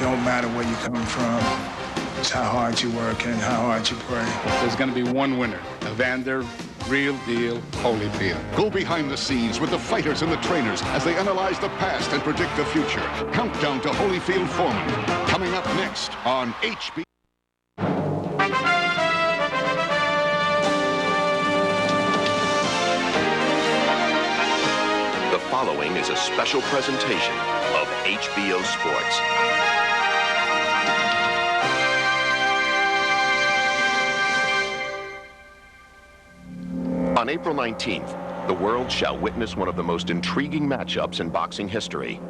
don't matter where you come from. It's how hard you work and how hard you pray. There's going to be one winner, Evander, real deal, Holyfield. Go behind the scenes with the fighters and the trainers as they analyze the past and predict the future. Countdown to Holyfield Foreman, coming up next on HBO. The following is a special presentation of HBO Sports. On April 19th, the world shall witness one of the most intriguing matchups in boxing history.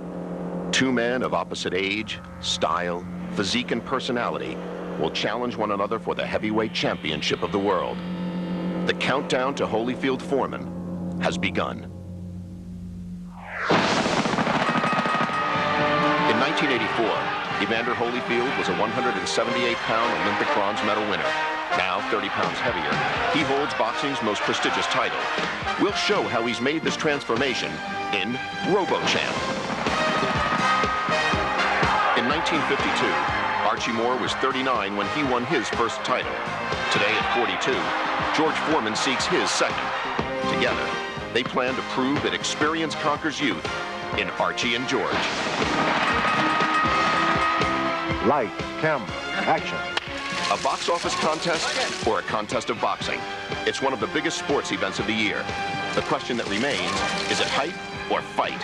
Two men of opposite age, style, physique, and personality will challenge one another for the heavyweight championship of the world. The countdown to Holyfield Foreman has begun. In 1984, Evander Holyfield was a 178-pound Olympic bronze medal winner. Now 30 pounds heavier, he holds boxing's most prestigious title. We'll show how he's made this transformation in RoboChamp. In 1952, Archie Moore was 39 when he won his first title. Today at 42, George Foreman seeks his second. Together, they plan to prove that experience conquers youth in Archie and George. Light, camera, action. A box office contest or a contest of boxing? It's one of the biggest sports events of the year. The question that remains, is it hype or fight?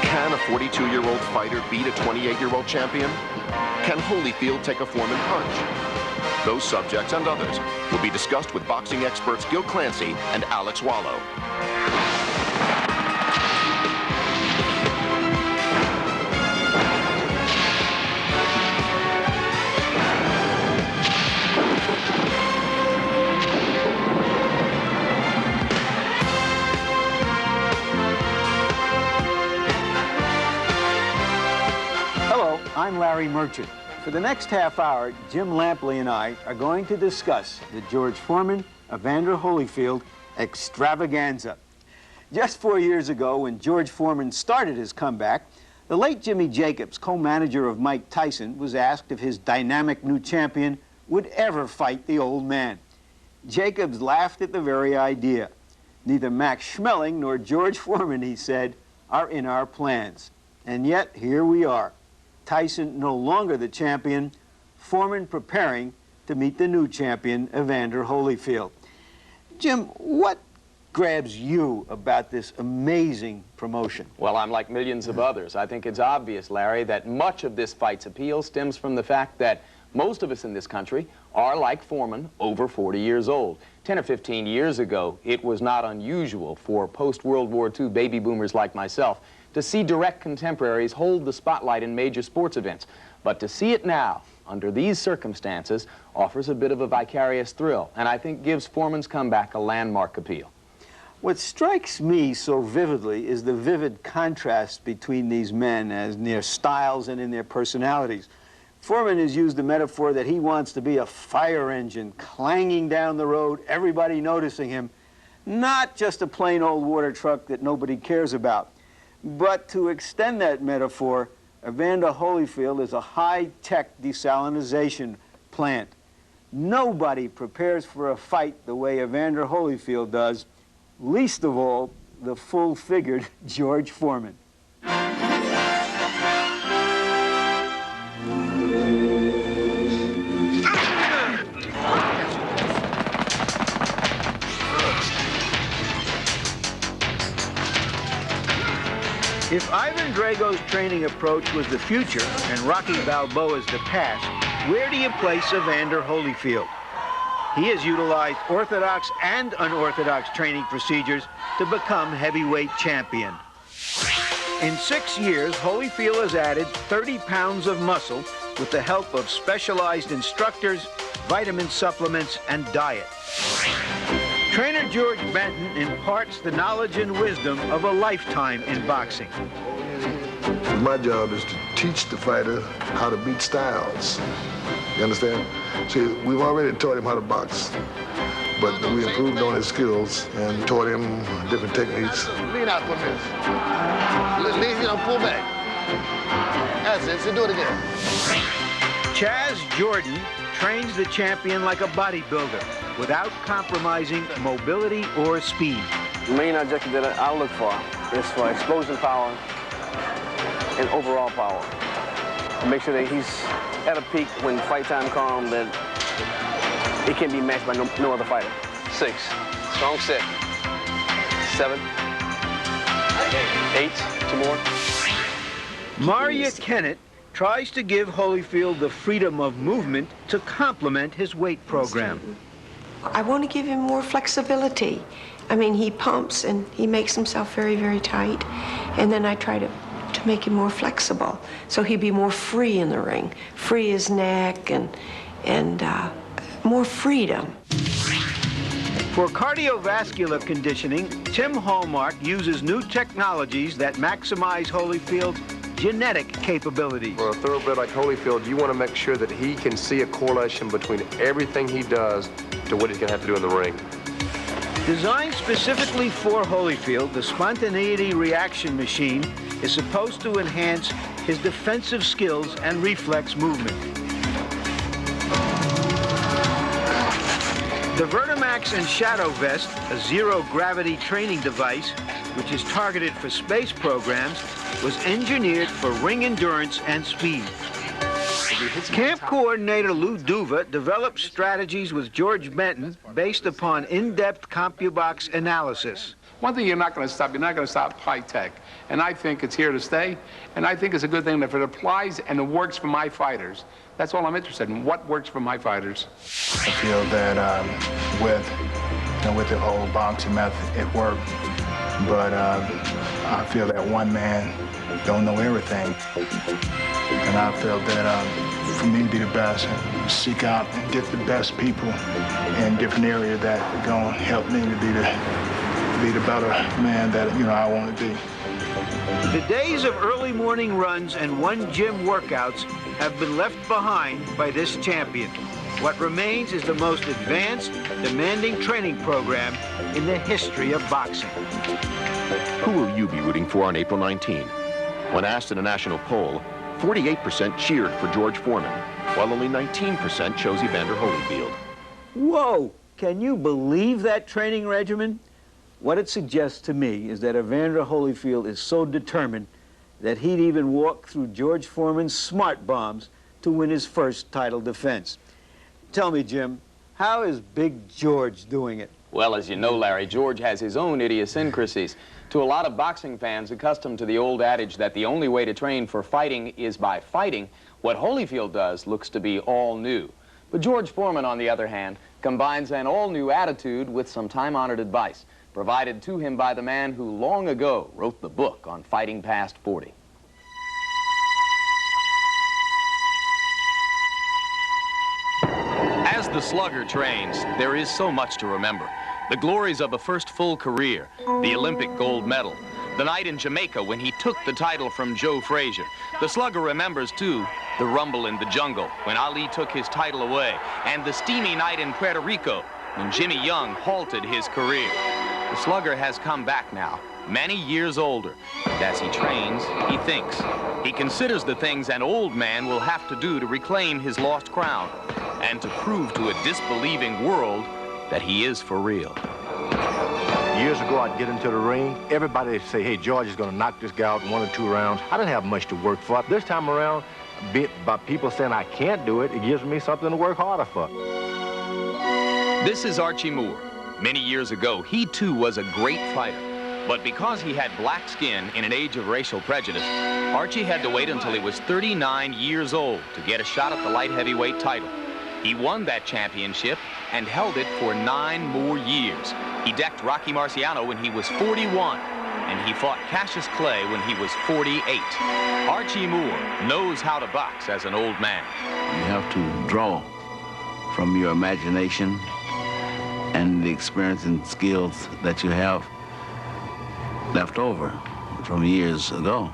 Can a 42-year-old fighter beat a 28-year-old champion? Can Holyfield take a Foreman punch? Those subjects and others will be discussed with boxing experts Gil Clancy and Alex Wallow. I'm Larry Merchant. For the next half hour, Jim Lampley and I are going to discuss the George Foreman, Evander Holyfield extravaganza. Just 4 years ago, when George Foreman started his comeback, the late Jimmy Jacobs, co-manager of Mike Tyson, was asked if his dynamic new champion would ever fight the old man. Jacobs laughed at the very idea. Neither Max Schmeling nor George Foreman, he said, are in our plans. And yet, here we are. Tyson no longer the champion, Foreman preparing to meet the new champion, Evander Holyfield. Jim, what grabs you about this amazing promotion? Well, I'm like millions of others. I think it's obvious, Larry, that much of this fight's appeal stems from the fact that most of us in this country are, like Foreman, over 40 years old. 10 or 15 years ago, it was not unusual for post-World War II baby boomers like myself to see direct contemporaries hold the spotlight in major sports events. But to see it now, under these circumstances, offers a bit of a vicarious thrill, and I think gives Foreman's comeback a landmark appeal. What strikes me so vividly is the vivid contrast between these men as in their styles and in their personalities. Foreman has used the metaphor that he wants to be a fire engine clanging down the road, everybody noticing him, not just a plain old water truck that nobody cares about. But to extend that metaphor, Evander Holyfield is a high-tech desalinization plant. Nobody prepares for a fight the way Evander Holyfield does, least of all, the full-figured George Foreman. If Ivan Drago's training approach was the future and Rocky Balboa's the past, where do you place Evander Holyfield? He has utilized orthodox and unorthodox training procedures to become heavyweight champion. In 6 years, Holyfield has added 30 pounds of muscle with the help of specialized instructors, vitamin supplements, and diet. Trainer George Benton imparts the knowledge and wisdom of a lifetime in boxing. My job is to teach the fighter how to beat styles. You understand? See, we've already taught him how to box, but we improved on his skills and taught him different techniques. Lean out for a minute. Now pull back. That's it. So do it again. Chaz Jordan trains the champion like a bodybuilder without compromising mobility or speed. The main objective that I look for is for explosion power and overall power. To make sure that he's at a peak when fight time comes, that it can be matched by no other fighter. 6. Strong set. 7. 8. 2 more. Maria Kennett tries to give Holyfield the freedom of movement to complement his weight program. I want to give him more flexibility. I mean, he pumps and he makes himself very, very tight. And then I try to make him more flexible so he'd be more free in the ring. Free his neck and more freedom. For cardiovascular conditioning, Tim Hallmark uses new technologies that maximize Holyfield's genetic capabilities. For a thoroughbred like Holyfield, you want to make sure that he can see a correlation between everything he does to what he's going to have to do in the ring. Designed specifically for Holyfield, the spontaneity reaction machine is supposed to enhance his defensive skills and reflex movement. The Vertimax and Shadow Vest, a zero-gravity training device, which is targeted for space programs, was engineered for ring endurance and speed. Camp coordinator Lou Duva developed strategies with George Benton based upon in-depth CompuBox analysis. One thing you're not going to stop high tech. And I think it's here to stay. And I think it's a good thing that if it applies and it works for my fighters, that's all I'm interested in, what works for my fighters. I feel that with the old boxing method, it worked. But I feel that one man don't know everything. And I felt that for me to be the best, seek out and get the best people in different areas that are going to help me to be the better man that I want to be. The days of early morning runs and one gym workouts have been left behind by this champion. What remains is the most advanced, demanding training program in the history of boxing. Who will you be rooting for on April 19? When asked in a national poll, 48% cheered for George Foreman, while only 19% chose Evander Holyfield. Whoa! Can you believe that training regimen? What it suggests to me is that Evander Holyfield is so determined that he'd even walk through George Foreman's smart bombs to win his first title defense. Tell me, Jim, how is Big George doing it? Well, as you know, Larry, George has his own idiosyncrasies. To a lot of boxing fans accustomed to the old adage that the only way to train for fighting is by fighting, what Holyfield does looks to be all new. But George Foreman, on the other hand, combines an all-new attitude with some time-honored advice, provided to him by the man who long ago wrote the book on fighting past 40. As the slugger trains, there is so much to remember. The glories of a first full career, the Olympic gold medal, the night in Jamaica when he took the title from Joe Frazier. The slugger remembers, too, the rumble in the jungle when Ali took his title away, and the steamy night in Puerto Rico when Jimmy Young halted his career. The slugger has come back now, many years older, and as he trains, he thinks. He considers the things an old man will have to do to reclaim his lost crown and to prove to a disbelieving world that he is for real. Years ago, I'd get into the ring. Everybody would say, hey, George is going to knock this guy out in 1 or 2 rounds. I didn't have much to work for. This time around, by people saying I can't do it, it gives me something to work harder for. This is Archie Moore. Many years ago, he too was a great fighter. But because he had black skin in an age of racial prejudice, Archie had to wait until he was 39 years old to get a shot at the light heavyweight title. He won that championship and held it for 9 more years. He decked Rocky Marciano when he was 41, and he fought Cassius Clay when he was 48. Archie Moore knows how to box as an old man. You have to draw from your imagination and the experience and skills that you have left over from years ago.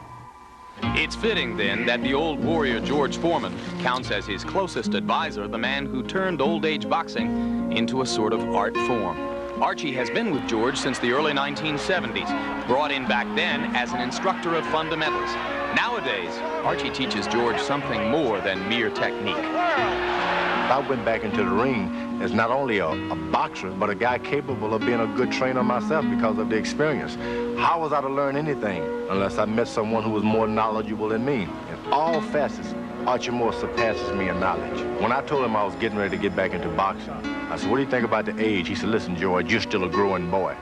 It's fitting, then, that the old warrior George Foreman counts as his closest advisor the man who turned old age boxing into a sort of art form. Archie has been with George since the early 1970s, brought in back then as an instructor of fundamentals. Nowadays, Archie teaches George something more than mere technique. I went back into the ring as not only a boxer, but a guy capable of being a good trainer myself because of the experience. How was I to learn anything unless I met someone who was more knowledgeable than me? In all facets, Archie Moore surpasses me in knowledge. When I told him I was getting ready to get back into boxing, I said, what do you think about the age? He said, listen, George, you're still a growing boy.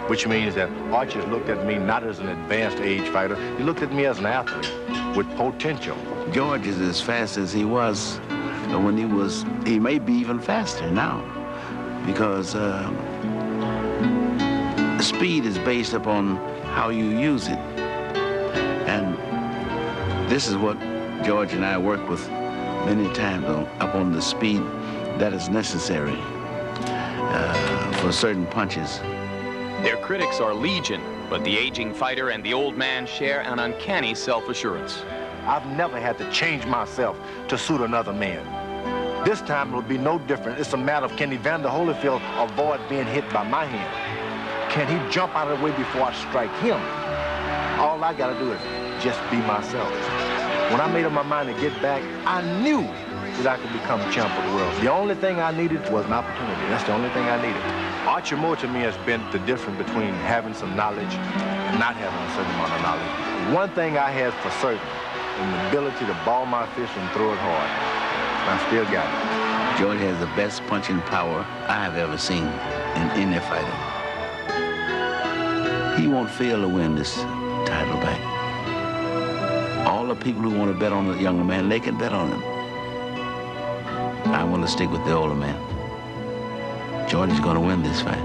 Which means that Archie looked at me not as an advanced age fighter, he looked at me as an athlete with potential. George is as fast as he was when he may be even faster now, because speed is based upon how you use it. And this is what George and I work with many times upon the speed that is necessary for certain punches. Their critics are legion, but the aging fighter and the old man share an uncanny self-assurance. I've never had to change myself to suit another man. This time it'll be no different. It's a matter of, can Evander Holyfield avoid being hit by my hand? Can he jump out of the way before I strike him? All I gotta do is just be myself. When I made up my mind to get back, I knew that I could become champ of the world. The only thing I needed was an opportunity. That's the only thing I needed. Archie Moore to me has been the difference between having some knowledge and not having a certain amount of knowledge. One thing I had for certain, the ability to ball my fist and throw it hard. I still got it. George has the best punching power I have ever seen in any fighter. He won't fail to win this title back. All the people who want to bet on the younger man, they can bet on him. I want to stick with the older man. George is going to win this fight.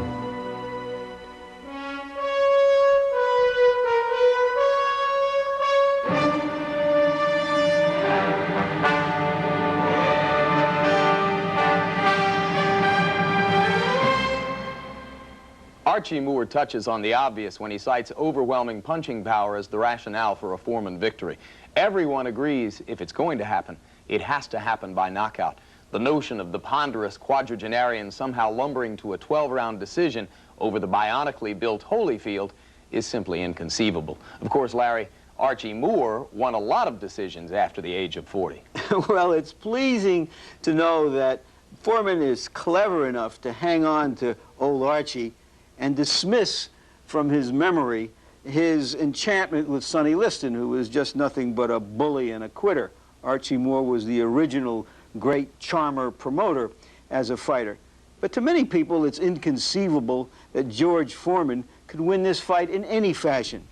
Archie Moore touches on the obvious when he cites overwhelming punching power as the rationale for a Foreman victory. Everyone agrees if it's going to happen, it has to happen by knockout. The notion of the ponderous quadragenarian somehow lumbering to a 12-round decision over the bionically built Holyfield is simply inconceivable. Of course, Larry, Archie Moore won a lot of decisions after the age of 40. Well, it's pleasing to know that Foreman is clever enough to hang on to old Archie and dismiss from his memory his enchantment with Sonny Liston, who was just nothing but a bully and a quitter. Archie Moore was the original great charmer promoter as a fighter. But to many people, it's inconceivable that George Foreman could win this fight in any fashion.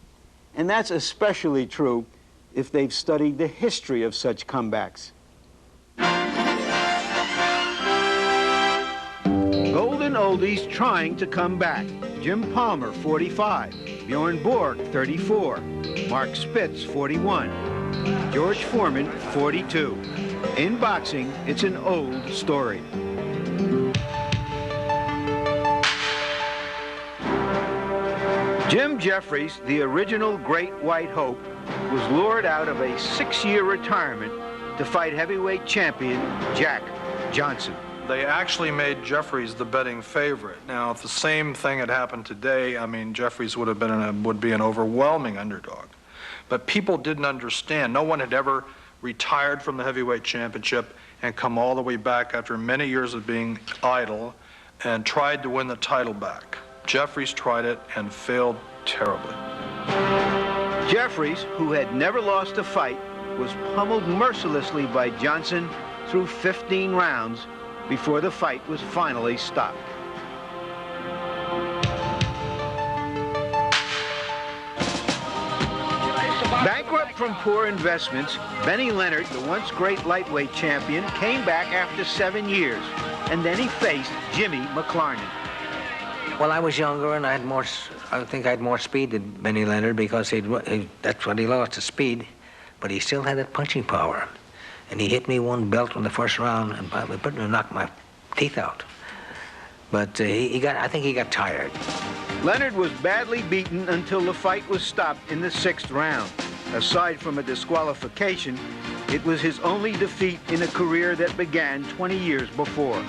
And that's especially true if they've studied the history of such comebacks. Golden oldies trying to come back. Jim Palmer, 45. Bjorn Borg, 34. Mark Spitz, 41. George Foreman, 42. In boxing, it's an old story. Jim Jeffries, the original Great White Hope, was lured out of a 6-year retirement to fight heavyweight champion Jack Johnson. They actually made Jeffries the betting favorite. Now, if the same thing had happened today, I mean, Jeffries would be an overwhelming underdog. But people didn't understand. No one had ever retired from the heavyweight championship and come all the way back after many years of being idle and tried to win the title back. Jeffries tried it and failed terribly. Jeffries, who had never lost a fight, was pummeled mercilessly by Johnson through 15 rounds before the fight was finally stopped. Bankrupt from poor investments, Benny Leonard, the once great lightweight champion, came back after 7 years, and then he faced Jimmy McLarnin. Well, I was younger and I think I had more speed than Benny Leonard because that's what he lost, the speed, but he still had that punching power. And he hit me one belt in the first round and pretty much knocked my teeth out. But I think he got tired. Leonard was badly beaten until the fight was stopped in the 6th round. Aside from a disqualification, it was his only defeat in a career that began 20 years before.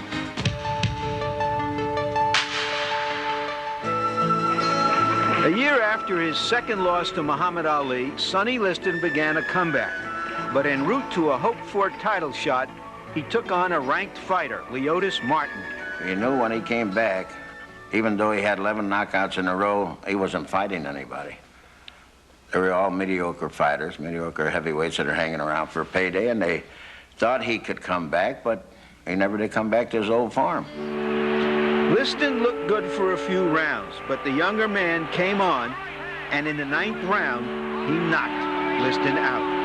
A year after his second loss to Muhammad Ali, Sonny Liston began a comeback. But en route to a hoped-for title shot, he took on a ranked fighter, Leotis Martin. You knew when he came back, even though he had 11 knockouts in a row, he wasn't fighting anybody. They were all mediocre fighters, mediocre heavyweights that are hanging around for a payday, and they thought he could come back, but he never did come back to his old form. Liston looked good for a few rounds, but the younger man came on, and in the 9th round, he knocked Liston out.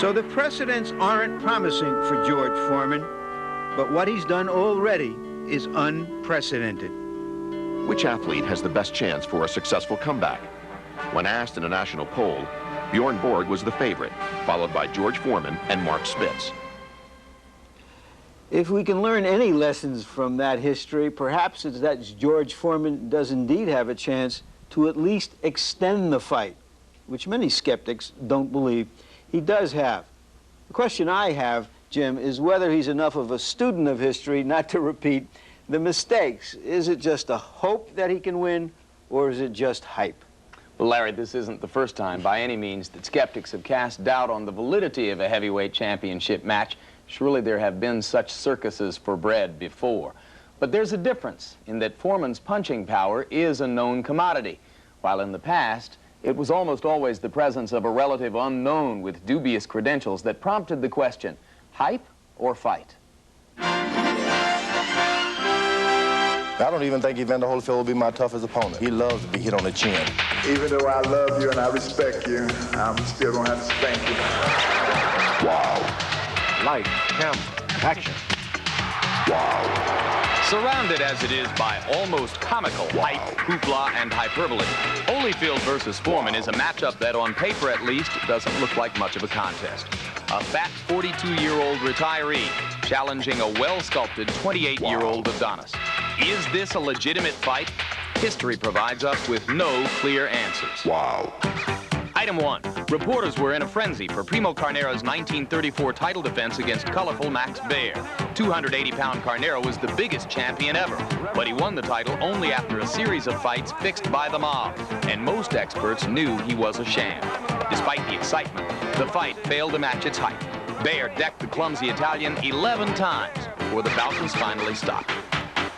So the precedents aren't promising for George Foreman, but what he's done already is unprecedented. Which athlete has the best chance for a successful comeback? When asked in a national poll, Bjorn Borg was the favorite, followed by George Foreman and Mark Spitz. If we can learn any lessons from that history, perhaps it's that George Foreman does indeed have a chance to at least extend the fight, which many skeptics don't believe he does have. The question I have, Jim, is whether he's enough of a student of history not to repeat the mistakes. Is it just a hope that he can win, or is it just hype? Well, Larry, this isn't the first time by any means that skeptics have cast doubt on the validity of a heavyweight championship match. Surely there have been such circuses for bread before. But there's a difference in that Foreman's punching power is a known commodity, while in the past, it was almost always the presence of a relative unknown with dubious credentials that prompted the question, hype or fight? I don't even think Evander Holyfield will be my toughest opponent. He loves to be hit on the chin. Even though I love you and I respect you, I'm still gonna have to spank you. Wow. Light, camera, action. Wow. Surrounded as it is by almost comical hype, hoopla, and hyperbole, Holyfield versus Foreman is a matchup that, on paper at least, doesn't look like much of a contest. A fat 42-year-old retiree challenging a well-sculpted 28-year-old Adonis. Is this a legitimate fight? History provides us with no clear answers. Wow. Item 1. Reporters were in a frenzy for Primo Carnero's 1934 title defense against colorful Max Baer. 280-pound Carnero was the biggest champion ever, but he won the title only after a series of fights fixed by the mob, and most experts knew he was a sham. Despite the excitement, the fight failed to match its hype. Baer decked the clumsy Italian 11 times before the bout was finally stopped.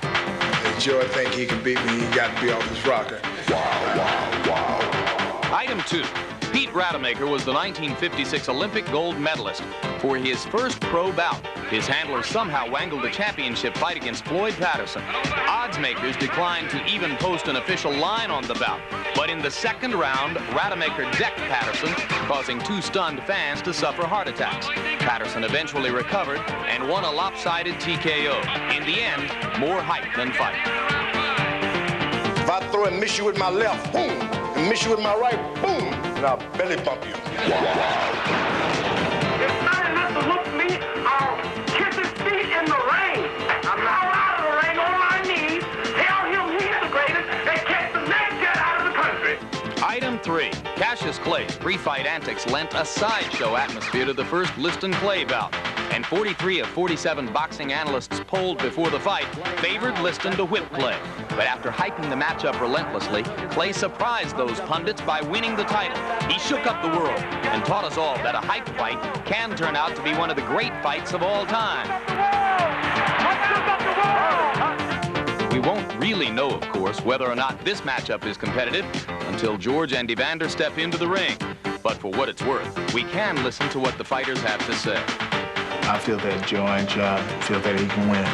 If George think he can beat me, he got to be off his rocker. Wow, wow, wow. Item 2. Pete Rademacher was the 1956 Olympic gold medalist. For his first pro bout, his handler somehow wangled a championship fight against Floyd Patterson. Odds makers declined to even post an official line on the bout. But in the second round, Rademacher decked Patterson, causing 2 stunned fans to suffer heart attacks. Patterson eventually recovered and won a lopsided TKO. In the end, more hype than fight. If I throw and miss you with my left, boom, and miss you with my right, boom, and I'll belly bump you. If not enough to look me, I'll kiss his feet in the rain. I'm out of the ring on my knees, tell him he's the greatest, and catch the next jet out of the country. Item 3. Cassius Clay's pre-fight antics lent a sideshow atmosphere to the first Liston-Clay bout. And 43 of 47 boxing analysts polled before the fight favored Liston to whip Clay. But after hyping the matchup relentlessly, Clay surprised those pundits by winning the title. He shook up the world and taught us all that a hype fight can turn out to be one of the great fights of all time. We won't really know, of course, whether or not this matchup is competitive until George and Evander step into the ring. But for what it's worth, we can listen to what the fighters have to say. I feel that George feel that he can win.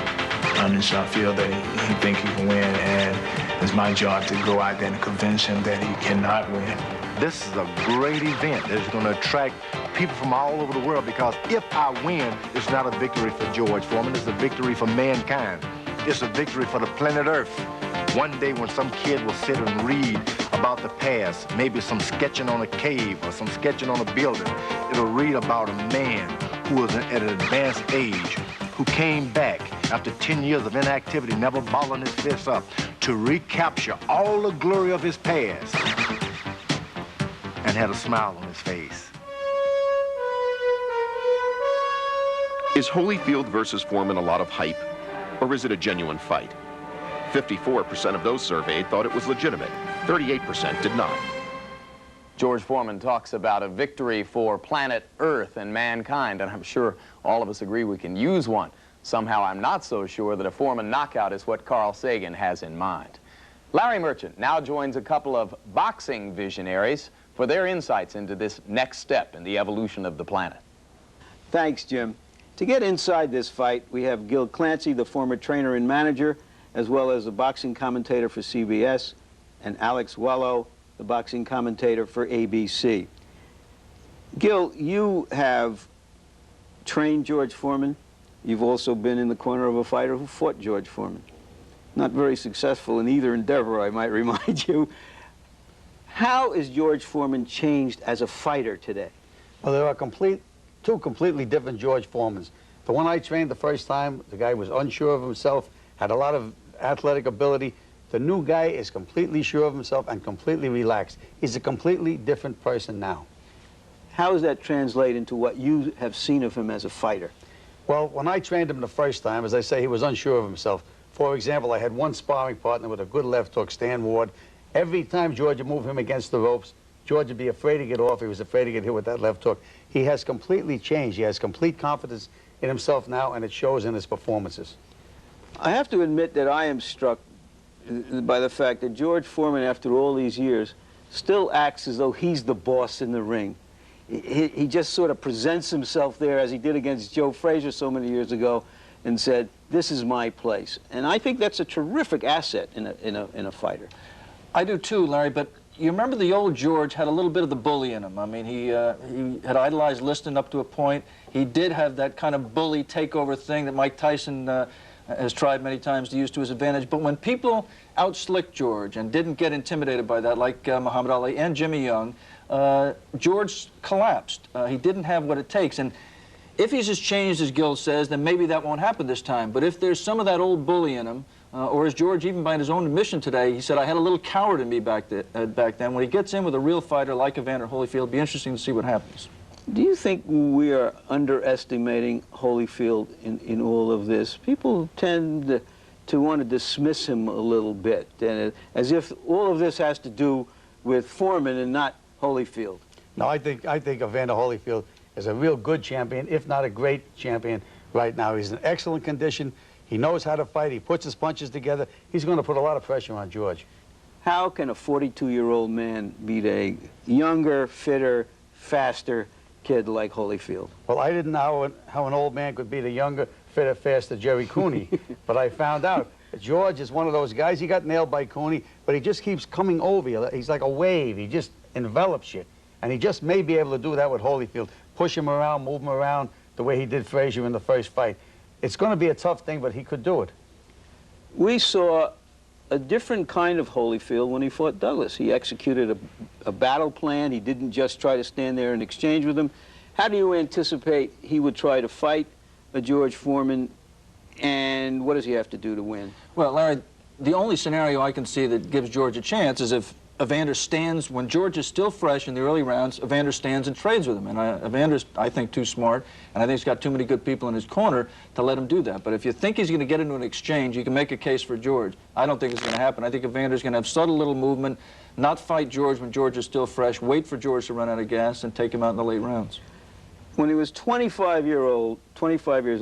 I feel that he think he can win, and it's my job to go out there and convince him that he cannot win. This is a great event that is going to attract people from all over the world, because if I win, it's not a victory for George Foreman, it's a victory for mankind. It's a victory for the planet Earth. One day when some kid will sit and read about the past, maybe some sketching on a cave or some sketching on a building, it'll read about a man who was at an advanced age, who came back after 10 years of inactivity, never balling his fists up, to recapture all the glory of his past, and had a smile on his face. Is Holyfield versus Foreman a lot of hype, or is it a genuine fight? 54% of those surveyed thought it was legitimate. 38% did not. George Foreman talks about a victory for planet Earth and mankind, and I'm sure all of us agree we can use one. Somehow I'm not so sure that a Foreman knockout is what Carl Sagan has in mind. Larry Merchant now joins a couple of boxing visionaries for their insights into this next step in the evolution of the planet. Thanks, Jim. To get inside this fight, we have Gil Clancy, the former trainer and manager, as well as the boxing commentator for CBS, and Alex Wallow, the boxing commentator for ABC. Gil, you have trained George Foreman. You've also been in the corner of a fighter who fought George Foreman. Not very successful in either endeavor, I might remind you. How is George Foreman changed as a fighter today? Well, there are two completely different George Foremans. The one I trained the first time, the guy was unsure of himself, had a lot of athletic ability. The new guy is completely sure of himself and completely relaxed. He's a completely different person now. How does that translate into what you have seen of him as a fighter? Well, when I trained him the first time, as I say, he was unsure of himself. For example, I had one sparring partner with a good left hook, Stan Ward. Every time George would move him against the ropes, George would be afraid to get off. He was afraid to get hit with that left hook. He has completely changed. He has complete confidence in himself now, and it shows in his performances. I have to admit that I am struck by the fact that George Foreman, after all these years, still acts as though he's the boss in the ring. He just sort of presents himself there as he did against Joe Frazier so many years ago and said, this is my place. And I think that's a terrific asset in a fighter. I do too, Larry, but you remember the old George had a little bit of the bully in him. I mean, he had idolized Liston up to a point. He did have that kind of bully takeover thing that Mike Tyson has tried many times to use to his advantage. But when people outslicked George and didn't get intimidated by that, like Muhammad Ali and Jimmy Young, George collapsed. He didn't have what it takes. And if he's as changed as Gil says, then maybe that won't happen this time. But if there's some of that old bully in him, or as George, even by his own admission today, he said, I had a little coward in me back then. When he gets in with a real fighter like Evander Holyfield, it'll be interesting to see what happens. Do you think we are underestimating Holyfield in all of this? People tend to want to dismiss him a little bit, and as if all of this has to do with Foreman and not Holyfield. No, I think Evander Holyfield is a real good champion, if not a great champion right now. He's in excellent condition. He knows how to fight. He puts his punches together. He's going to put a lot of pressure on George. How can a 42-year-old man beat a younger, fitter, faster kid like Holyfield? Well, I didn't know how an old man could beat a younger, fitter, faster Jerry Cooney, but I found out. George is one of those guys. He got nailed by Cooney, but he just keeps coming over you. He's like a wave. He just envelops you. And he just may be able to do that with Holyfield. Push him around, move him around the way he did Frazier in the first fight. It's going to be a tough thing, but he could do it. We saw a different kind of Holyfield when he fought Douglas. He executed a battle plan. He didn't just try to stand there and exchange with him. How do you anticipate he would try to fight a George Foreman, and what does he have to do to win? Well, Larry, the only scenario I can see that gives George a chance is if Evander stands, when George is still fresh in the early rounds, Evander stands and trades with him. And Evander's, I think, too smart, and I think he's got too many good people in his corner to let him do that. But if you think he's going to get into an exchange, you can make a case for George. I don't think it's going to happen. I think Evander's going to have subtle little movement, not fight George when George is still fresh, wait for George to run out of gas, and take him out in the late rounds. When he was 25 years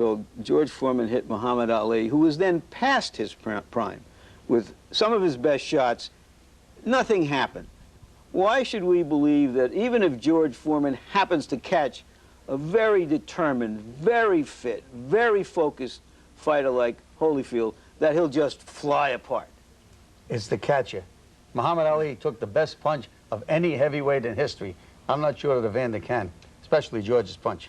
old, George Foreman hit Muhammad Ali, who was then past his prime. With some of his best shots, nothing happened. Why should we believe that even if George Foreman happens to catch a very determined, very fit, very focused fighter like Holyfield, that he'll just fly apart? It's the catcher. Muhammad Ali took the best punch of any heavyweight in history. I'm not sure that Evander can, especially George's punch.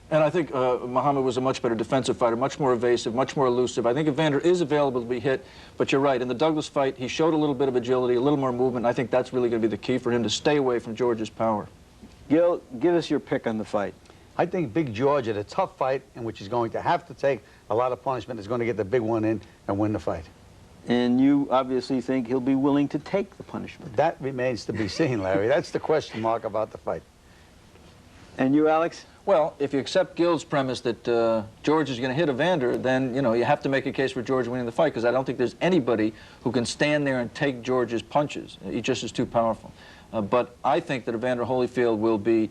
And I think Muhammad was a much better defensive fighter, much more evasive, much more elusive. I think Evander is available to be hit, but you're right. In the Douglas fight, he showed a little bit of agility, a little more movement, and I think that's really going to be the key for him to stay away from George's power. Gil, give us your pick on the fight. I think Big George, at a tough fight in which he's going to have to take a lot of punishment, is going to get the big one in and win the fight. And you obviously think he'll be willing to take the punishment. That remains to be seen, Larry. That's the question mark about the fight. And you, Alex? Well, if you accept Gild's premise that George is going to hit Evander, then, you know, you have to make a case for George winning the fight, because I don't think there's anybody who can stand there and take George's punches. He just is too powerful. But I think that Evander Holyfield will be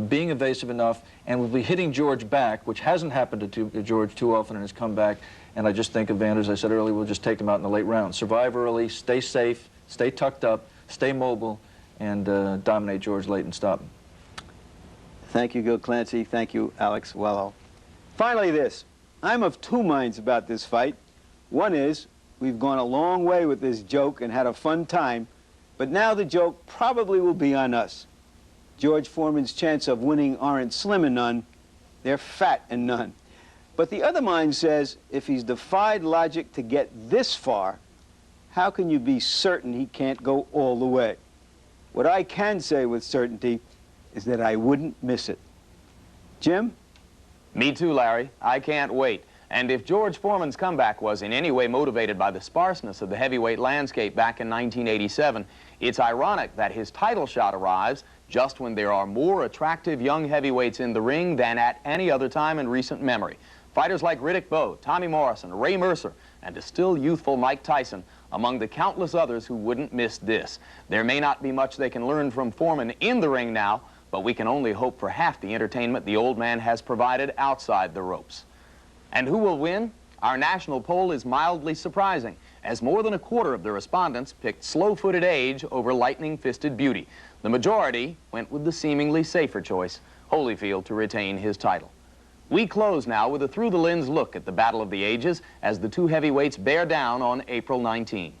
being evasive enough and will be hitting George back, which hasn't happened to George too often in his comeback. And I just think Evander, as I said earlier, will just take him out in the late rounds. Survive early, stay safe, stay tucked up, stay mobile, and dominate George late and stop him. Thank you, Gil Clancy. Thank you, Alex Wello. Finally, this. I'm of two minds about this fight. One is, we've gone a long way with this joke and had a fun time, but now the joke probably will be on us. George Foreman's chance of winning aren't slim and none, they're fat and none. But the other mind says, if he's defied logic to get this far, how can you be certain he can't go all the way? What I can say with certainty is that I wouldn't miss it. Jim? Me too, Larry. I can't wait. And if George Foreman's comeback was in any way motivated by the sparseness of the heavyweight landscape back in 1987, it's ironic that his title shot arrives just when there are more attractive young heavyweights in the ring than at any other time in recent memory. Fighters like Riddick Bowe, Tommy Morrison, Ray Mercer, and a still youthful Mike Tyson, among the countless others who wouldn't miss this. There may not be much they can learn from Foreman in the ring now, but we can only hope for half the entertainment the old man has provided outside the ropes. And who will win? Our national poll is mildly surprising, as more than a quarter of the respondents picked slow-footed age over lightning-fisted beauty. The majority went with the seemingly safer choice, Holyfield to retain his title. We close now with a through-the-lens look at the Battle of the Ages as the two heavyweights bear down on April 19.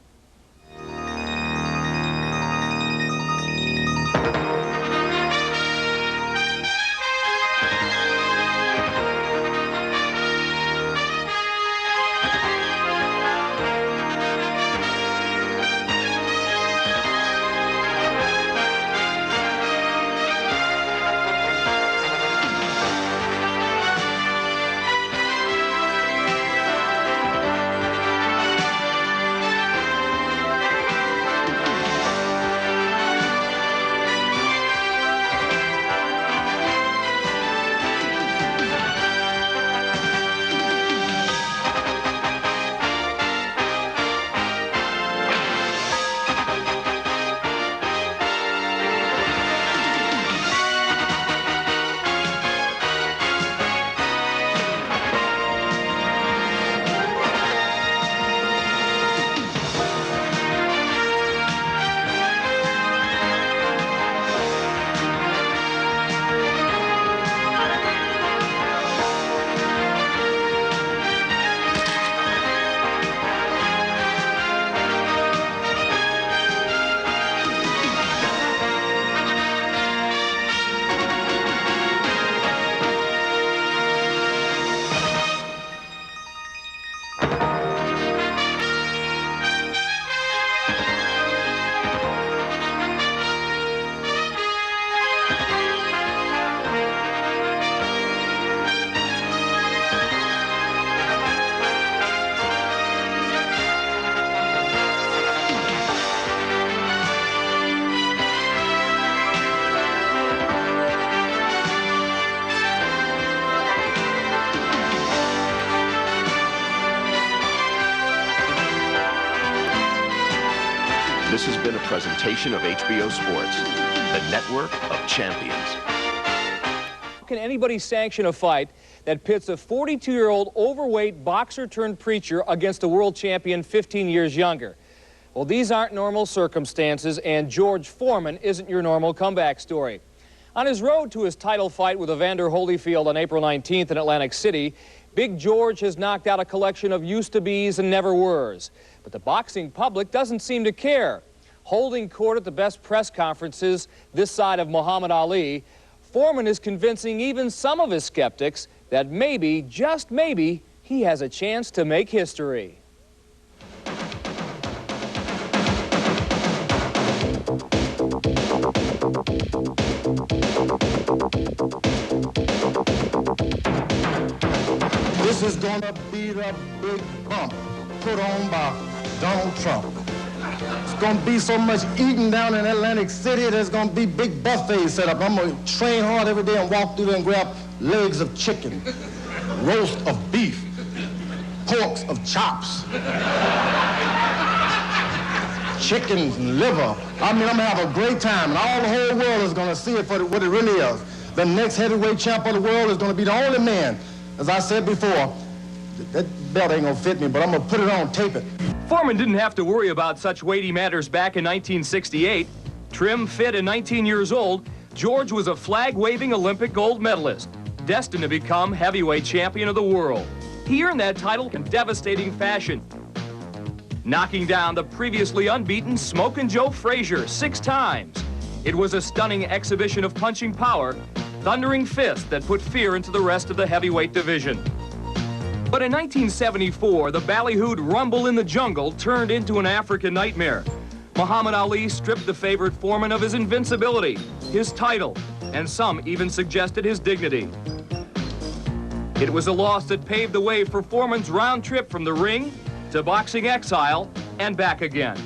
This has been a presentation of HBO Sports, the network of champions. How can anybody sanction a fight that pits a 42-year-old overweight boxer-turned-preacher against a world champion 15 years younger? Well, these aren't normal circumstances, and George Foreman isn't your normal comeback story. On his road to his title fight with Evander Holyfield on April 19th in Atlantic City, Big George has knocked out a collection of used-to-bes and never-weres. But the boxing public doesn't seem to care. Holding court at the best press conferences this side of Muhammad Ali, Foreman is convincing even some of his skeptics that maybe, just maybe, he has a chance to make history. This is gonna be the big bump put on by Donald Trump. It's gonna be so much eating down in Atlantic City, there's gonna be big buffets set up. I'm gonna train hard every day and walk through there and grab legs of chicken, roast of beef, porks of chops, chickens and liver. I mean, I'm gonna have a great time, and all the whole world is gonna see it for what it really is. The next heavyweight champ of the world is gonna be the only man, as I said before, that belt ain't gonna fit me, but I'm gonna put it on, tape it. Foreman didn't have to worry about such weighty matters back in 1968. Trim, fit, and 19 years old, George was a flag-waving Olympic gold medalist, destined to become heavyweight champion of the world. He earned that title in devastating fashion, knocking down the previously unbeaten Smokin' Joe Frazier 6 times. It was a stunning exhibition of punching power, thundering fists that put fear into the rest of the heavyweight division. But in 1974, the ballyhooed rumble in the jungle turned into an African nightmare. Muhammad Ali stripped the favorite Foreman of his invincibility, his title, and some even suggested his dignity. It was a loss that paved the way for Foreman's round trip from the ring to boxing exile and back again.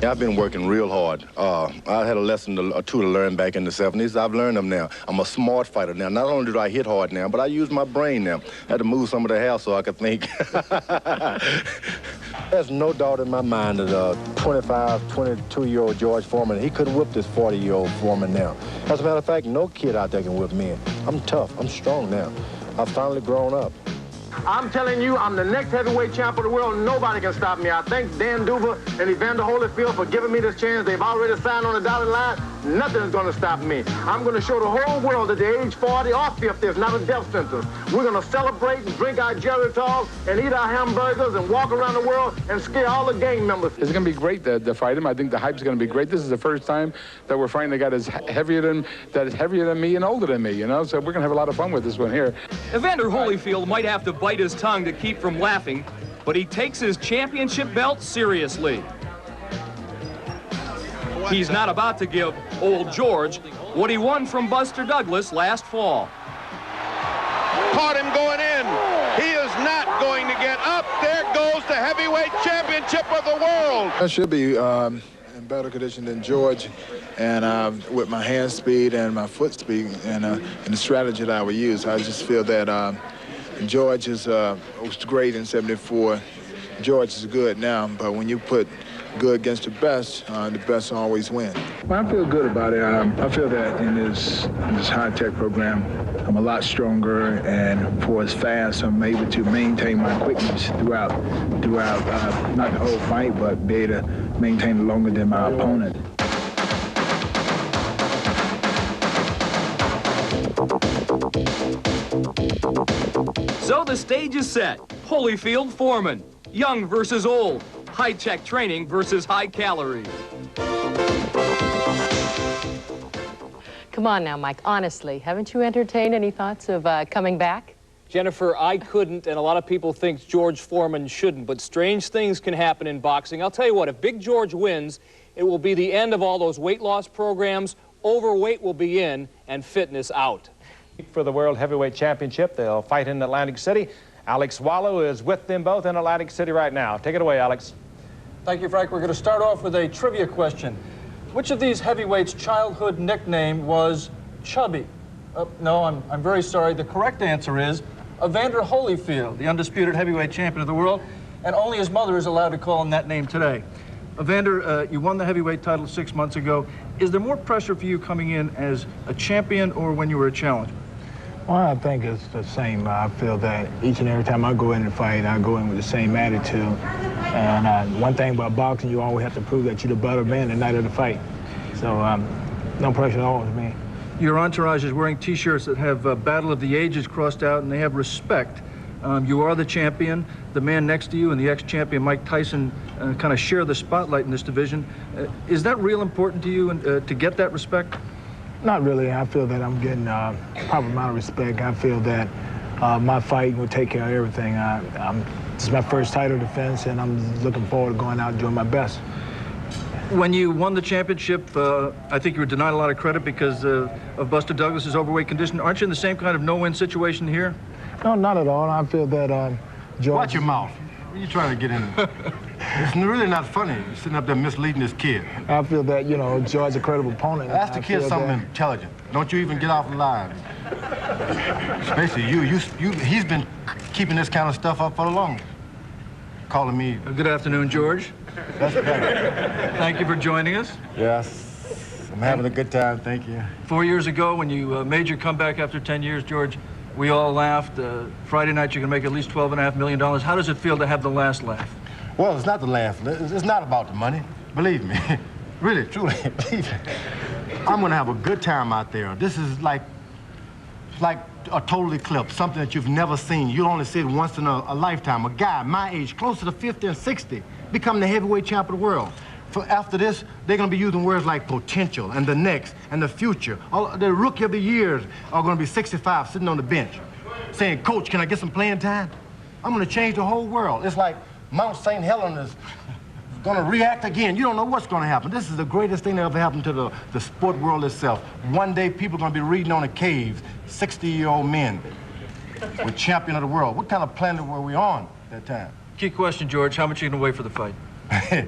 I've been working real hard. I had a lesson or two to learn back in the 70s. I've learned them now. I'm a smart fighter now. Not only do I hit hard now, but I use my brain now. I had to move some of the hair so I could think. There's no doubt in my mind that 25, 22-year-old George Foreman, he couldn't whip this 40-year-old Foreman now. As a matter of fact, no kid out there can whip me. I'm tough. I'm strong now. I've finally grown up. I'm telling you, I'm the next heavyweight champ of the world. Nobody can stop me. I thank Dan Duva and Evander Holyfield for giving me this chance. They've already signed on the dotted line. Nothing is going to stop me. I'm going to show the whole world that the age 40 or 50 is not a death sentence. We're going to celebrate and drink our Geritol and eat our hamburgers and walk around the world and scare all the gang members. It's going to be great to fight him. I think the hype's going to be great. This is the first time that we're fighting a guy that is heavier than me and older than me, you know? So we're going to have a lot of fun with this one here. Evander Holyfield might have to bite his tongue to keep from laughing, but he takes his championship belt seriously. He's not about to give old George what he won from Buster Douglas last fall. Caught him going in. He is not going to get up. There goes the heavyweight championship of the world. I should be in better condition than George, and with my hand speed and my foot speed and the strategy that I would use. I just feel that George was great in '74. George is good now, but when you put good against the best always win. Well, I feel good about it. I feel that in this high-tech program, I'm a lot stronger, and for as fast, I'm able to maintain my quickness throughout not the whole fight, but be able to maintain it longer than my opponent. So the stage is set. Holyfield Foreman, young versus old, high-tech training versus high calories. Come on now, Mike, honestly, haven't you entertained any thoughts of coming back? Jennifer, I couldn't, and a lot of people think George Foreman shouldn't, but strange things can happen in boxing. I'll tell you what, if Big George wins, it will be the end of all those weight loss programs. Overweight will be in and fitness out. For the World Heavyweight Championship, they'll fight in Atlantic City. Alex Wallow is with them both in Atlantic City right now. Take it away, Alex. Thank you, Frank. We're going to start off with a trivia question. Which of these heavyweights' childhood nickname was Chubby? No, I'm very sorry. The correct answer is Evander Holyfield, the undisputed heavyweight champion of the world, and only his mother is allowed to call him that name today. Evander, you won the heavyweight title 6 months ago. Is there more pressure for you coming in as a champion or when you were a challenger? Well, I think it's the same. I feel that each and every time I go in and fight, I go in with the same attitude. And one thing about boxing, you always have to prove that you're the better man the night of the fight. So no pressure at all with me. Your entourage is wearing T-shirts that have Battle of the Ages crossed out, and they have respect. You are the champion. The man next to you and the ex-champion Mike Tyson kind of share the spotlight in this division. Is that real important to you and to get that respect? Not really. I feel that I'm getting a proper amount of respect. I feel that my fight will take care of everything. This is my first title defense, and I'm looking forward to going out and doing my best. When you won the championship, I think you were denied a lot of credit because of Buster Douglas's overweight condition. Aren't you in the same kind of no-win situation here? No, not at all. I feel that George... Watch your mouth. What are you trying to get in? It's really not funny. You're sitting up there misleading this kid. I feel that, you know, George's a credible opponent. Ask the kid something intelligent. Don't you even get off alive. Especially you. He's been keeping this kind of stuff up for the longest. Calling me. Good afternoon, George. That's better. Thank you for joining us. Yes, I'm having a good time, thank you. 4 years ago, when you made your comeback after 10 years, George, we all laughed. Friday night, you're going to make at least $12.5 million. How does it feel to have the last laugh? Well, it's not the laugh. It's not about the money. Believe me. Really, truly, believe me. I'm going to have a good time out there. This is like a total eclipse, something that you've never seen. You'll only see it once in a lifetime. A guy my age, closer to 50 and 60, become the heavyweight champ of the world. After this, they're going to be using words like potential and the next and the future. The rookie of the years are going to be 65 sitting on the bench saying, Coach, can I get some playing time? I'm going to change the whole world. It's like Mount St. Helena is going to react again. You don't know what's going to happen. This is the greatest thing that ever happened to the sport world itself. One day, people are going to be reading on the caves, 60-year-old men with champion of the world. What kind of planet were we on at that time? Key question, George. How much are you going to weigh for the fight? Yeah.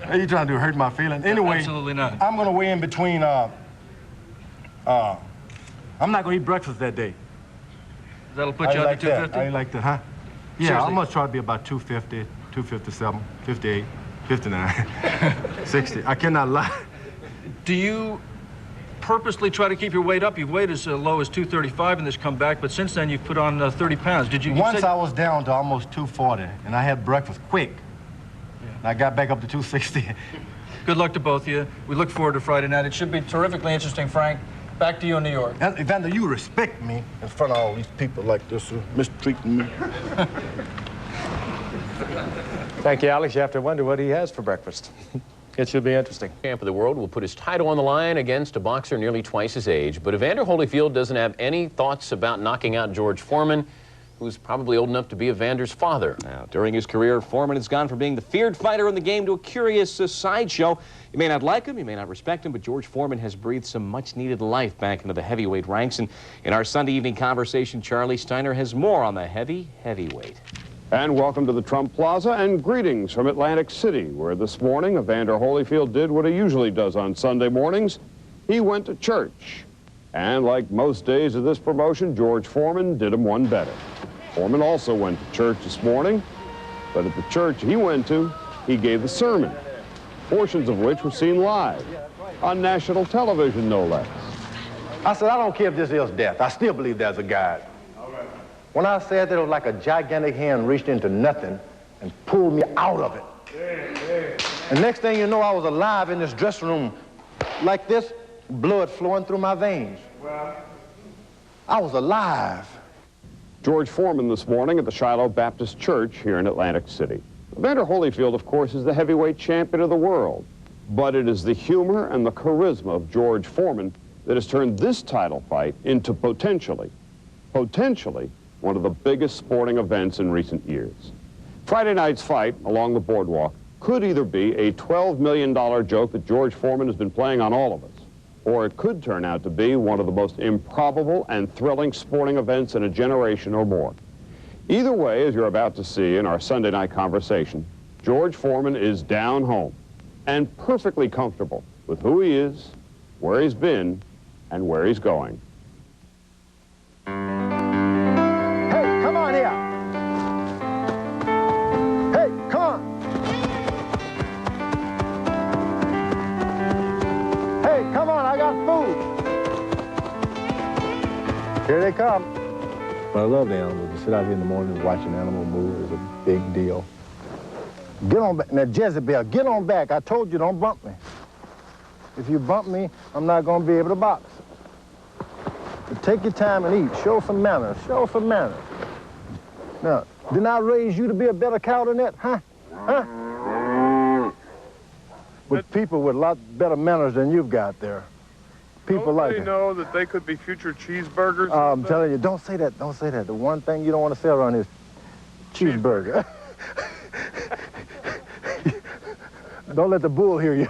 Are you trying to hurt my feelings? Anyway, absolutely not. I'm going to weigh in between, I'm not going to eat breakfast that day. That'll put you out to 250? How you like that, huh? Yeah, Seriously? I'm going to try to be about 250, 257, 58, 59, 60. I cannot lie. Do you purposely try to keep your weight up? You've weighed as low as 235 in this comeback, but since then you've put on 30 pounds. Did you? Once I was down to almost 240, and I had breakfast quick. Yeah. And I got back up to 260. Good luck to both of you. We look forward to Friday night. It should be terrifically interesting, Frank. Back to you in New York. And Evander, you respect me in front of all these people like this, mistreating me. Thank you, Alex. You have to wonder what he has for breakfast. It should be interesting. Champ of the world will put his title on the line against a boxer nearly twice his age. But Evander Holyfield doesn't have any thoughts about knocking out George Foreman, who's probably old enough to be Evander's father. Now, during his career, Foreman has gone from being the feared fighter in the game to a curious sideshow. You may not like him, you may not respect him, but George Foreman has breathed some much-needed life back into the heavyweight ranks. And in our Sunday evening conversation, Charlie Steiner has more on the heavyweight. And welcome to the Trump Plaza, and greetings from Atlantic City, where this morning Evander Holyfield did what he usually does on Sunday mornings. He went to church. And like most days of this promotion, George Foreman did him one better. Foreman also went to church this morning, but at the church he went to, he gave the sermon, portions of which were seen live on national television, no less. I said, I don't care if this is death. I still believe there's a God. When I said that, it was like a gigantic hand reached into nothing and pulled me out of it. And next thing you know, I was alive in this dressing room like this, blood flowing through my veins. I was alive. George Foreman this morning at the Shiloh Baptist Church here in Atlantic City. Evander Holyfield, of course, is the heavyweight champion of the world. But it is the humor and the charisma of George Foreman that has turned this title fight into potentially, one of the biggest sporting events in recent years. Friday night's fight along the boardwalk could either be a $12 million joke that George Foreman has been playing on all of us, or it could turn out to be one of the most improbable and thrilling sporting events in a generation or more. Either way, as you're about to see in our Sunday night conversation, George Foreman is down home and perfectly comfortable with who he is, where he's been, and where he's going. Here they come. I love the animals. To sit out here in the morning and watch an animal move is a big deal. Get on back. Now, Jezebel, get on back. I told you, don't bump me. If you bump me, I'm not going to be able to box. But take your time and eat. Show some manners. Show some manners. Now, didn't I raise you to be a better cow than that, huh? Huh? With people with a lot better manners than you've got there. People like it. Know that they could be future cheeseburgers? I'm telling you, don't say that. Don't say that. The one thing you don't want to say around is cheeseburger. Don't let the bull hear you.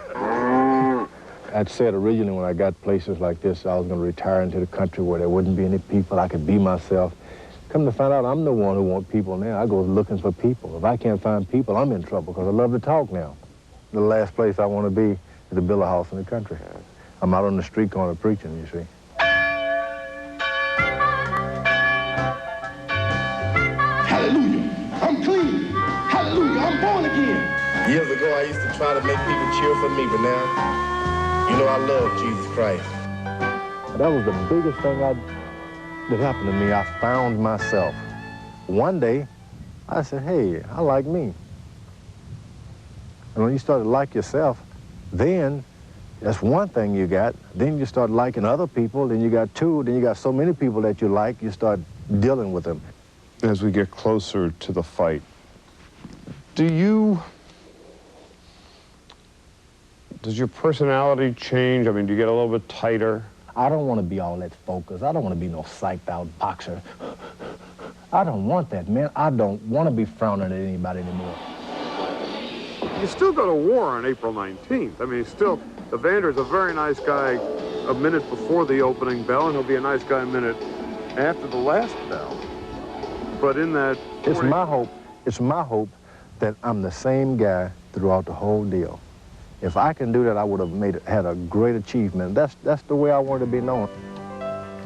I'd said originally when I got places like this, I was going to retire into the country where there wouldn't be any people. I could be myself. Come to find out, I'm the one who wants people now. I go looking for people. If I can't find people, I'm in trouble because I love to talk now. The last place I want to be is to build a house in the country. I'm out on the street corner preaching, you see. Hallelujah, I'm clean. Hallelujah, I'm born again. Years ago, I used to try to make people cheer for me, but now, you know I love Jesus Christ. That was the biggest thing that happened to me. I found myself. One day, I said, hey, I like me. And when you start to like yourself, then that's one thing you got. Then you start liking other people, then you got two, then you got so many people that you like, you start dealing with them. As we get closer to the fight, does your personality change? I mean, do you get a little bit tighter? I don't want to be all that focused. I don't want to be no psyched out boxer. I don't want that, man. I don't want to be frowning at anybody anymore. You still go to war on April 19th. I mean, Evander's a very nice guy a minute before the opening bell, and he'll be a nice guy a minute after the last bell. But in that... It's my hope that I'm the same guy throughout the whole deal. If I can do that, I would have had a great achievement. That's the way I want to be known.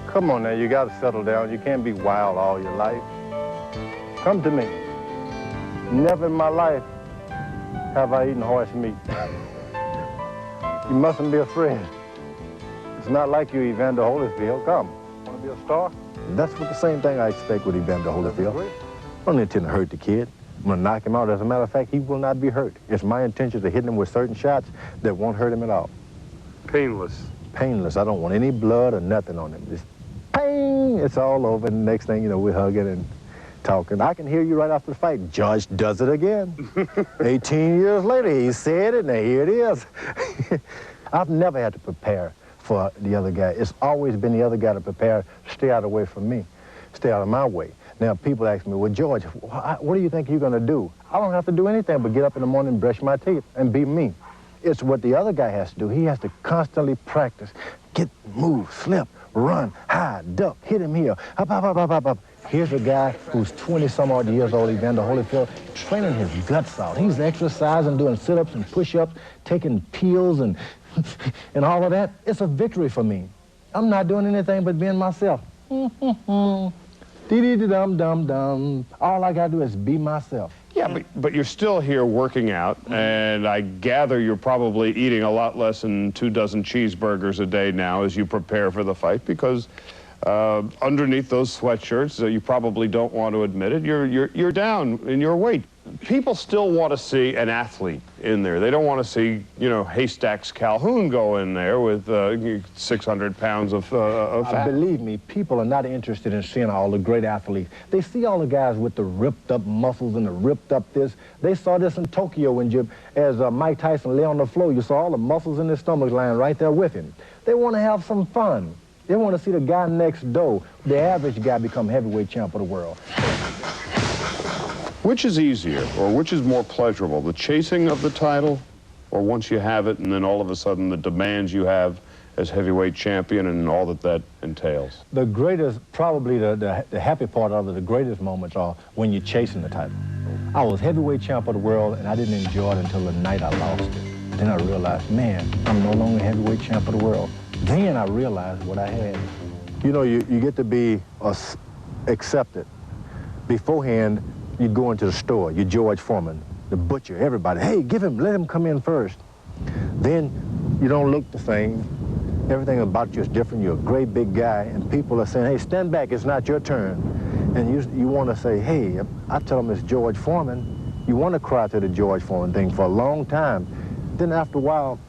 Come on now, you got to settle down. You can't be wild all your life. Come to me. Never in my life have I eaten horse meat. You mustn't be afraid. It's not like you, Evander Holyfield. Come. Want to be a star? That's what the same thing I expect with Evander Holyfield. I don't intend to hurt the kid. I'm going to knock him out. As a matter of fact, he will not be hurt. It's my intention to hit him with certain shots that won't hurt him at all. Painless. Painless. I don't want any blood or nothing on him. Just ping, it's all over. And the next thing you know, we're hugging and talking. I can hear you right after the fight. Judge does it again. 18 years later, he said it, and here it is. I've never had to prepare for the other guy. It's always been the other guy to prepare, stay out of the way from me, stay out of my way. Now, people ask me, well, George, what do you think you're going to do? I don't have to do anything but get up in the morning, brush my teeth, and be me. It's what the other guy has to do. He has to constantly practice. Move, slip, run, hide, duck, hit him here. Up, up, up, up, up, up. Here's a guy who's 20-some-odd years old, Evander Holyfield, training his guts out. He's exercising, doing sit-ups and push-ups, taking pills and all of that. It's a victory for me. I'm not doing anything but being myself. Dee-dee-dee-dum-dum-dum. All I got to do is be myself. Yeah, but you're still here working out, and I gather you're probably eating a lot less than 24 cheeseburgers a day now as you prepare for the fight, because underneath those sweatshirts, you probably don't want to admit it, you're down in your weight. People still want to see an athlete in there. They don't want to see, you know, Haystacks Calhoun go in there with 600 pounds of fat. Believe me, people are not interested in seeing all the great athletes. They see all the guys with the ripped up muscles and the ripped up this. They saw this in Tokyo when as Mike Tyson lay on the floor. You saw all the muscles in his stomach lying right there with him. They want to have some fun. They want to see the guy next door, the average guy, become heavyweight champ of the world. Which is easier, or which is more pleasurable, the chasing of the title, or once you have it and then all of a sudden the demands you have as heavyweight champion and all that entails? The greatest, probably the happy part of it, the greatest moments are when you're chasing the title. I was heavyweight champ of the world, and I didn't enjoy it until the night I lost it. Then I realized, man, I'm no longer heavyweight champ of the world. Then I realized what I had. You know, you get to be accepted. Beforehand, you'd go into the store, you're George Foreman, the butcher, everybody. Hey, let him come in first. Then you don't look the same. Everything about you is different. You're a great big guy, and people are saying, hey, stand back, it's not your turn. And you want to say, hey, I tell them it's George Foreman. You want to cry to the George Foreman thing for a long time. Then after a while,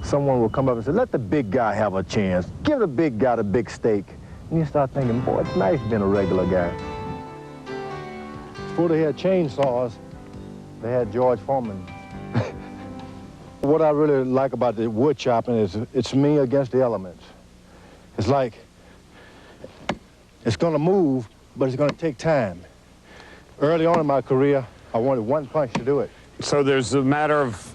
someone will come up and say, let the big guy have a chance. Give the big guy the big steak. And you start thinking, boy, it's nice being a regular guy. Before they had chainsaws, they had George Foreman. What I really like about the wood chopping is it's me against the elements. It's like, it's gonna move, but it's gonna take time. Early on in my career, I wanted one punch to do it. So there's a matter of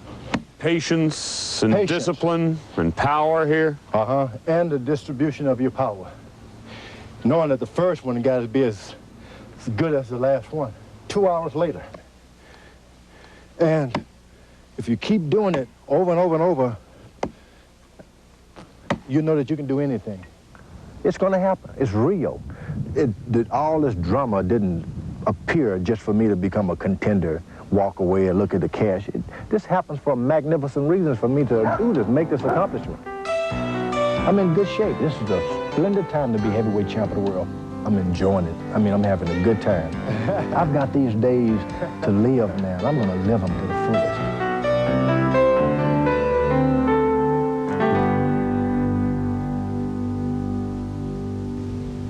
patience and discipline and power here? And the distribution of your power. Knowing that the first one got to be as as good as the last one. 2 hours later. And if you keep doing it over and over and over, you know that you can do anything. It's going to happen. It's real. All this drama didn't appear just for me to become a contender, walk away and look at the cash. This happens for magnificent reasons for me to do this, make this accomplishment. I'm in good shape. This is a splendid time to be heavyweight champ of the world. I'm enjoying it. I mean, I'm having a good time. I've got these days to live now, and I'm going to live them to the fullest.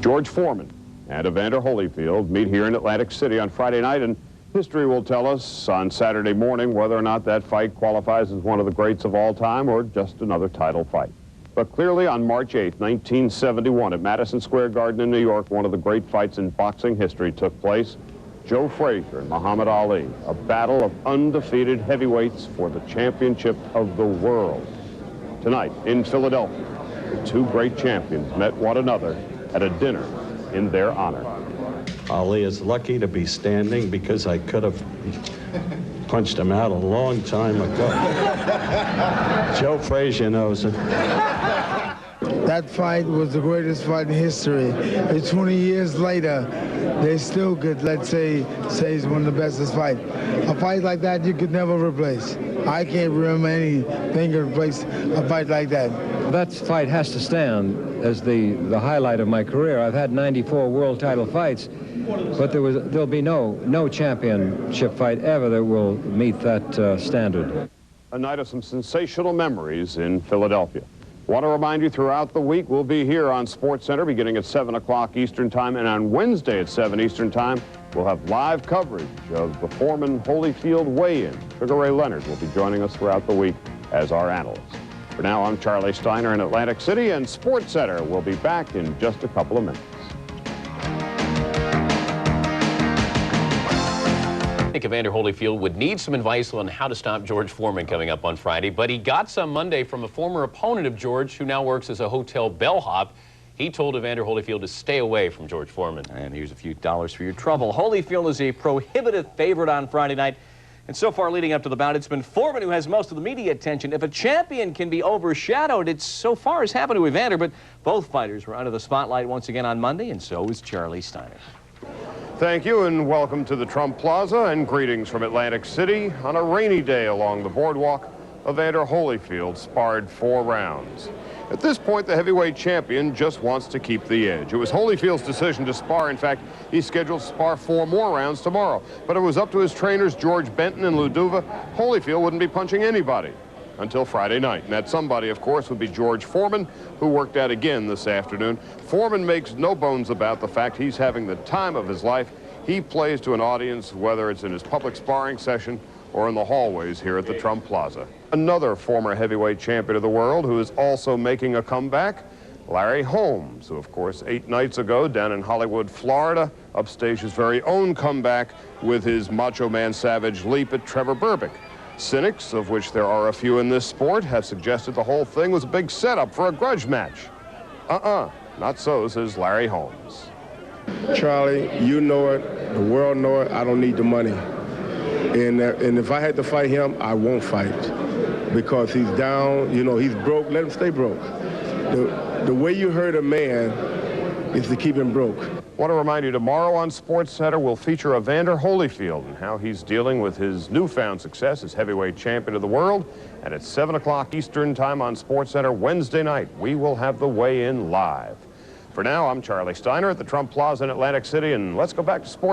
George Foreman and Evander Holyfield meet here in Atlantic City on Friday night, and history will tell us on Saturday morning whether or not that fight qualifies as one of the greats of all time or just another title fight. But clearly on March 8, 1971, at Madison Square Garden in New York, one of the great fights in boxing history took place. Joe Frazier and Muhammad Ali, a battle of undefeated heavyweights for the championship of the world. Tonight in Philadelphia, the two great champions met one another at a dinner in their honor. Ali is lucky to be standing because I could have punched him out a long time ago. Joe Frazier knows it. That fight was the greatest fight in history. It's 20 years later, they still could, let's say it's one of the bestest fights. A fight like that you could never replace. I can't remember anything to replace a fight like that. That fight has to stand as the highlight of my career. I've had 94 world title fights, but there'll be no championship fight ever that will meet that standard. A night of some sensational memories in Philadelphia. Want to remind you, throughout the week, we'll be here on SportsCenter beginning at 7 o'clock Eastern Time, and on Wednesday at 7 Eastern Time, we'll have live coverage of the Foreman Holyfield weigh-in. Sugar Ray Leonard will be joining us throughout the week as our analyst. For now, I'm Charlie Steiner in Atlantic City, and SportsCenter will be back in just a couple of minutes. I think Evander Holyfield would need some advice on how to stop George Foreman coming up on Friday, but he got some Monday from a former opponent of George who now works as a hotel bellhop. He told Evander Holyfield to stay away from George Foreman. And here's a few dollars for your trouble. Holyfield is a prohibitive favorite on Friday night. And so far leading up to the bout, it's been Foreman who has most of the media attention. If a champion can be overshadowed, it so far has happened to Evander, but both fighters were under the spotlight once again on Monday, and so is Charlie Steiner. Thank you, and welcome to the Trump Plaza, and greetings from Atlantic City. On a rainy day along the boardwalk, Evander Holyfield sparred 4 rounds. At this point, the heavyweight champion just wants to keep the edge. It was Holyfield's decision to spar. In fact, he's scheduled to spar 4 more rounds tomorrow. But it was up to his trainers, George Benton and Lou Duva. Holyfield wouldn't be punching anybody until Friday night. And that somebody, of course, would be George Foreman, who worked out again this afternoon. Foreman makes no bones about the fact he's having the time of his life. He plays to an audience, whether it's in his public sparring session or in the hallways here at the Trump Plaza. Another former heavyweight champion of the world who is also making a comeback, Larry Holmes, who, of course, 8 nights ago down in Hollywood, Florida, upstaged his very own comeback with his Macho Man Savage leap at Trevor Berbick. Cynics, of which there are a few in this sport, have suggested the whole thing was a big setup for a grudge match. Not so, says Larry Holmes. Charlie, you know it, the world know it, I don't need the money. And if I had to fight him, I won't fight. Because he's down, you know, he's broke, let him stay broke. The way you hurt a man is to keep him broke. Want to remind you, tomorrow on SportsCenter we'll feature Evander Holyfield and how he's dealing with his newfound success as heavyweight champion of the world. And at 7 o'clock Eastern Time on SportsCenter Wednesday night, we will have the weigh-in live. For now, I'm Charlie Steiner at the Trump Plaza in Atlantic City, and let's go back to sports.